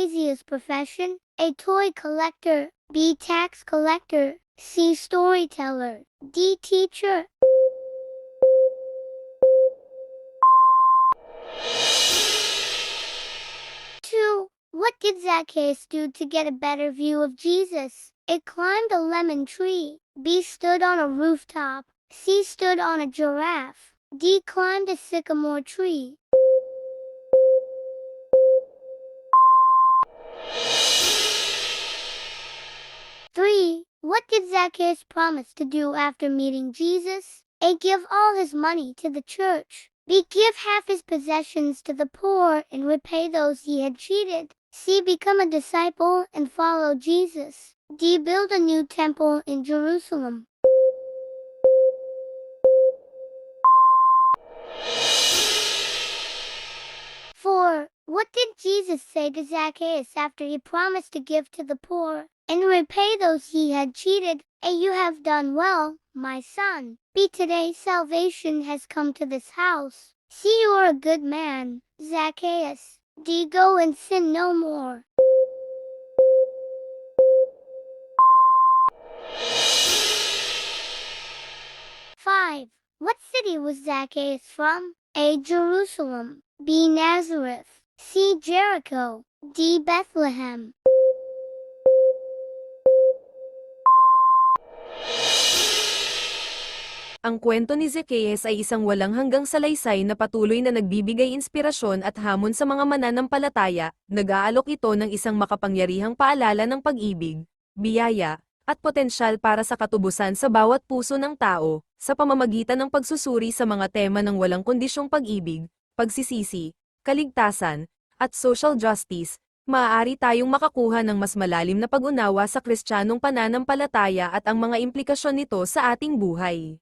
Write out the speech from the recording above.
Zacchaeus' profession? A toy collector. B. Tax collector. C. Storyteller. D. Teacher. 2. What did Zacchaeus do to get a better view of Jesus? A. Climbed a lemon tree. B. Stood on a rooftop. C. Stood on a giraffe. D. Climbed a sycamore tree. 3. What did Zacchaeus promise to do after meeting Jesus? A. Give all his money to the church. B. Give half his possessions to the poor and repay those he had cheated. C. Become a disciple and follow Jesus. D. Build a new temple in Jerusalem. 4. What did Jesus say to Zacchaeus after he promised to give to the poor and repay those he had cheated? A. You have done well, my son. B. Today salvation has come to this house. C. You are a good man, Zacchaeus. D. Go and sin no more. 5. What city was Zacchaeus from? A. Jerusalem. B. Nazareth. C. Jericho. D. Bethlehem. Ang kwento ni Zacchaeus ay isang walang hanggang salaysay na patuloy na nagbibigay inspirasyon at hamon sa mga mananampalataya. Nag-aalok ito ng isang makapangyarihang paalala ng pag-ibig, biyaya, at potensyal para sa katubusan sa bawat puso ng tao, sa pamamagitan ng pagsusuri sa mga tema ng walang kondisyong pag-ibig, pagsisisi, kaligtasan, at social justice. Maaari tayong makakuha ng mas malalim na pag-unawa sa Kristiyanong pananampalataya at ang mga implikasyon nito sa ating buhay.